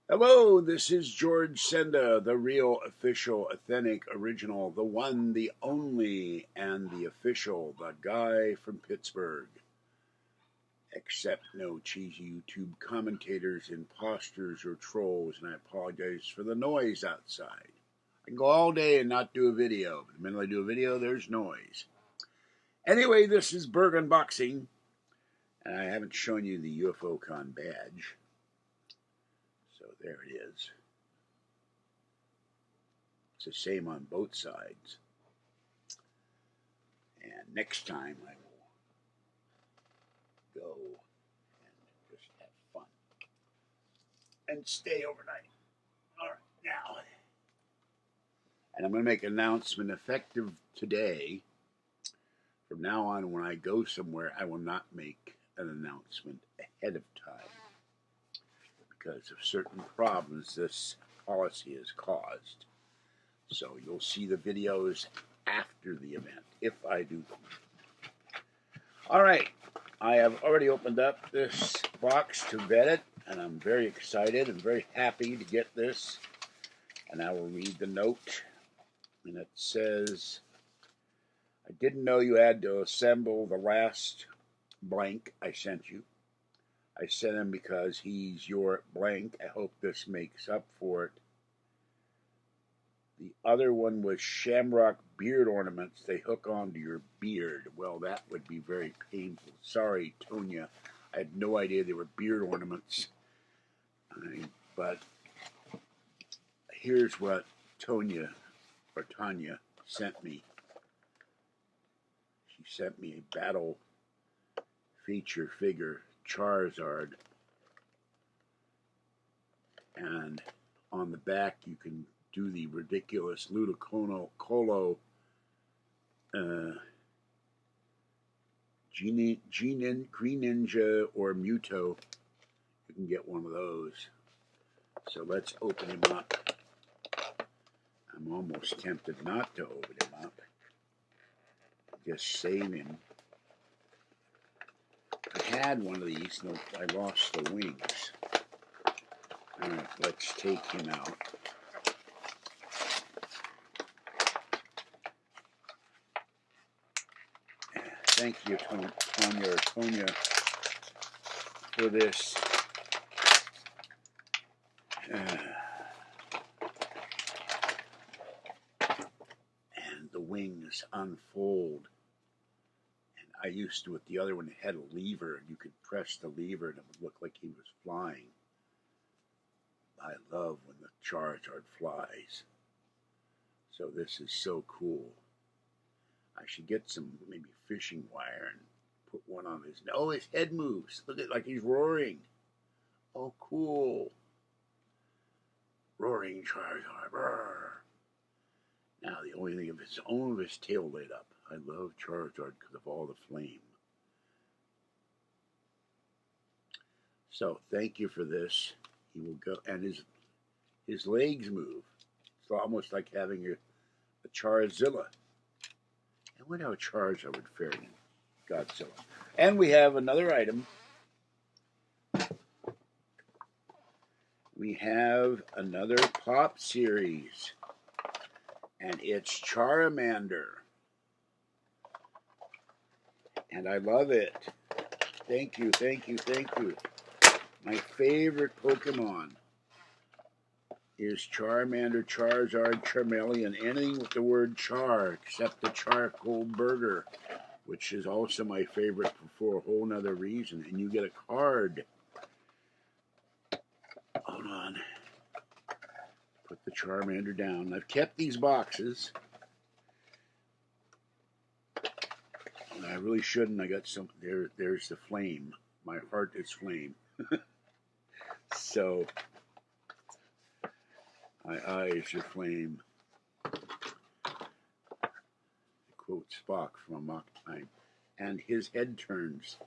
Hello, this is George Senda, the real, official, authentic, original, the one, the only, and the official, the guy from Pittsburgh. Except no cheesy YouTube commentators, imposters, or trolls, and I apologize for the noise outside. I can go all day and not do a video, but the minute I do a video, there's noise. Anyway, this is Burgh Unboxing, and I haven't shown you the UFO Con badge. So there it is. It's the same on both sides. And next time I will go and just have fun and stay overnight. All right, now. And I'm going to make an announcement effective today. From now on, when I go somewhere, I will not make an announcement ahead of time because of certain problems this policy has caused. So you'll see the videos after the event, if I do them. All right, I have already opened up this box to vet it, and I'm very excited and very happy to get this. And I will read the note, and it says, I didn't know you had to assemble the last blank I sent you. I sent him because he's your blank. I hope this makes up for it. The other one was shamrock beard ornaments. They hook onto your beard. Well, that would be very painful. Sorry, Tonya. I had no idea they were beard ornaments. But here's what Tanya sent me. She sent me a battle feature figure, Charizard. And on the back, you can do the ridiculous Ludicolo Green Ninja or Muto. You can get one of those. So let's open him up. I'm almost tempted not to open him up. Just save him. I had one of these, no, I lost the wings. All right, let's take him out. Thank you, Tonya, for this. And the wings unfold. And I used to, with the other one, it had a lever, and you could press the lever, and it would look like he was flying. I love when the Charizard flies. So this is so cool. I should get some maybe fishing wire and put one on his. Oh, his head moves. Look at like he's roaring. Oh, cool. Roaring Charizard. Brr. Now the only thing of his tail lit up. I love Charizard because of all the flame. So thank you for this. He will go, and his legs move. It's almost like having a Charizilla. I wonder how Charizard would fare in Godzilla. And we have another item. We have another Pop series. And it's Charmander. And I love it. Thank you, thank you, thank you. My favorite Pokemon is Charmander, Charizard, Charmeleon, anything with the word char, except the charcoal burger, which is also my favorite for a whole nother reason. And you get a card. Hold on. Put the Charmander down. I've kept these boxes. I really shouldn't. I got some. There's the flame. My heart is flame. So, my eyes are flame. Quote Spock from A Mock Time. And his head turns.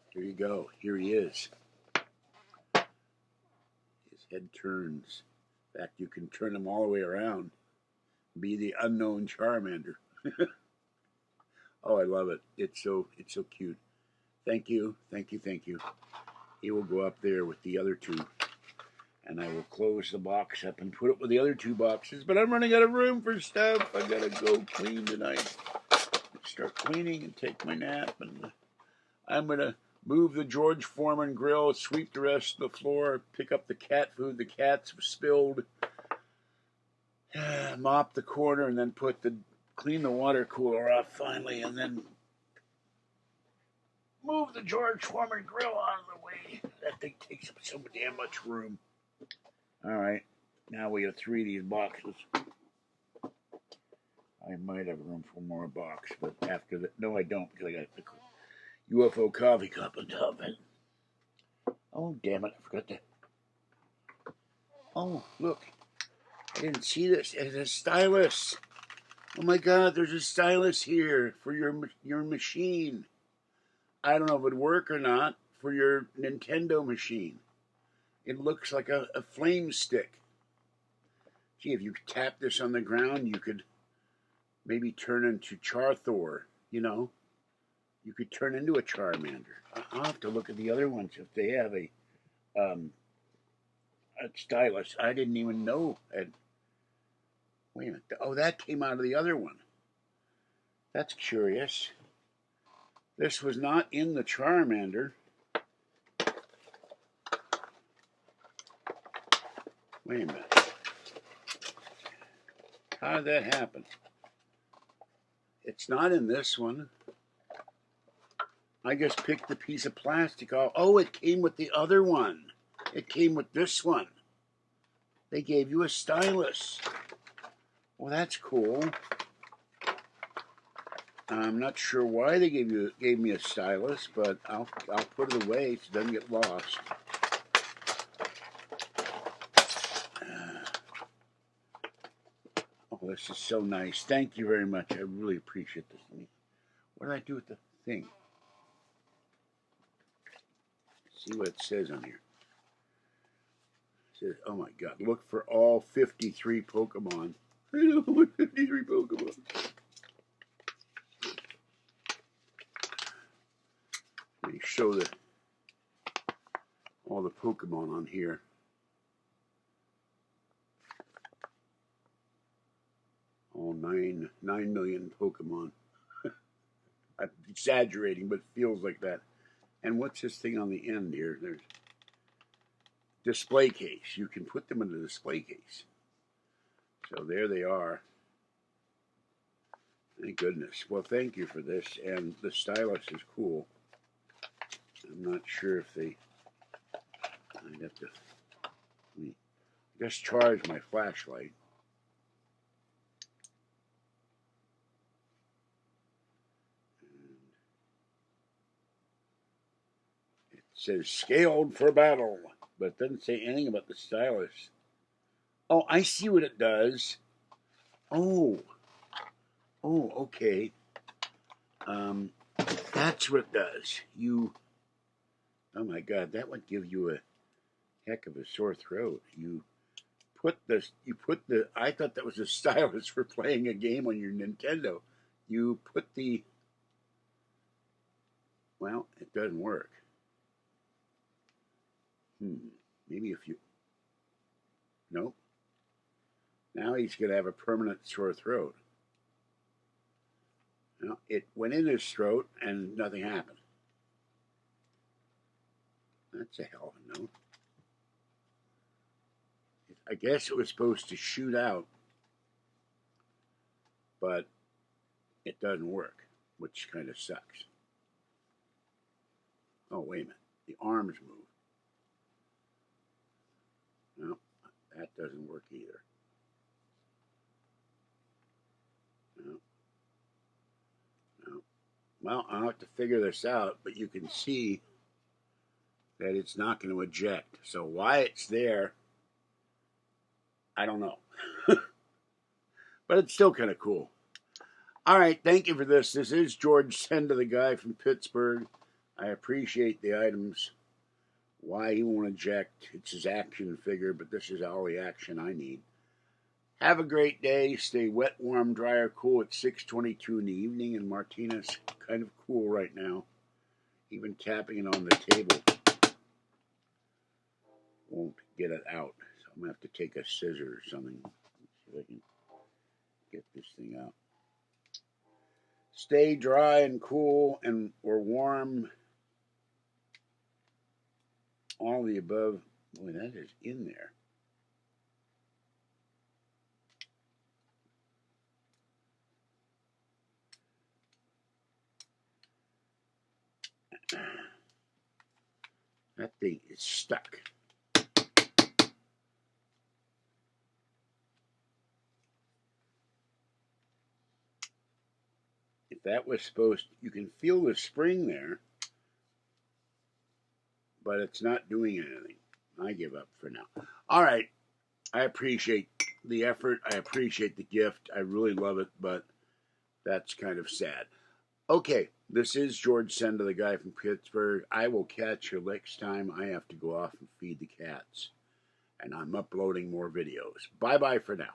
Here you go. Here he is. His head turns. In fact, you can turn him all the way around. Be the unknown Charmander. Oh, I love it. It's so cute. Thank you, thank you, thank you. He will go up there with the other two. And I will close the box up and put it with the other 2 boxes. But I'm running out of room for stuff. I gotta go clean tonight. Start cleaning and take my nap. And I'm gonna move the George Foreman grill, sweep the rest of the floor, pick up the cat food the cats have spilled, mop the corner, and then clean the water cooler off finally, and then move the George Foreman grill out of the way. That thing takes up so damn much room. All right, now we have 3 of these boxes. I might have room for more box, but after that, no, I don't, because I got the UFO coffee cup on top of it. Oh, damn it, I forgot that. Oh, look, I didn't see this. It's a stylus. Oh my God, there's a stylus here for your machine. I don't know if it would work or not for your Nintendo machine. It looks like a flame stick. Gee, if you tap this on the ground, you could maybe turn into Charthor, you know? You could turn into a Charmander. I'll have to look at the other ones if they have a stylus. I didn't even know. Wait a minute. Oh, that came out of the other one. That's curious. This was not in the Charmander. Wait a minute. How did that happen? It's not in this one. I just picked a piece of plastic off. Oh, it came with the other one. It came with this one. They gave you a stylus. Well, that's cool. I'm not sure why they gave me a stylus, but I'll put it away so it doesn't get lost. Oh, this is so nice. Thank you very much. I really appreciate this. What did I do with the thing? See what it says on here. It says, oh my God, look for all 53 Pokemon. I know what 53 Pokemon. Let me show all the Pokemon on here. All 9 million Pokemon. I'm exaggerating, but it feels like that. And what's this thing on the end here? There's display case. You can put them in the display case. So there they are. Thank goodness. Well, thank you for this. And the stylus is cool. I'm not sure if I'd have to just charge my flashlight. It says scaled for battle, but it doesn't say anything about the stylus. Oh, I see what it does. Oh, okay. That's what it does. Oh my God, that would give you a heck of a sore throat. I thought that was a stylus for playing a game on your Nintendo. You put well, it doesn't work. Maybe if you, nope. Now he's going to have a permanent sore throat. Now, it went in his throat and nothing happened. That's a hell of a note. I guess it was supposed to shoot out, but it doesn't work, which kind of sucks. Oh, wait a minute. The arms move. No, that doesn't work either. No. Well, I'll have to figure this out, but you can see that it's not going to eject. So why it's there, I don't know. But it's still kind of cool. All right, thank you for this. This is George Senda, the guy from Pittsburgh. I appreciate the items. Why he won't eject, it's his action figure, but this is all the action I need. Have a great day. Stay wet, warm, dry, or cool at 6:22 in the evening. And Martinez, kind of cool right now. Even tapping it on the table. won't get it out. So I'm going to have to take a scissor or something. Let's see if I can get this thing out. Stay dry and cool and or warm. All the above. Boy, that is in there. That thing is stuck. If that was supposed, you can feel the spring there, but it's not doing anything. I give up for now. All right. I appreciate the effort. I appreciate the gift. I really love it, but that's kind of sad. Okay, this is George Senda, the guy from Pittsburgh. I will catch you next time. I have to go off and feed the cats, and I'm uploading more videos. Bye-bye for now.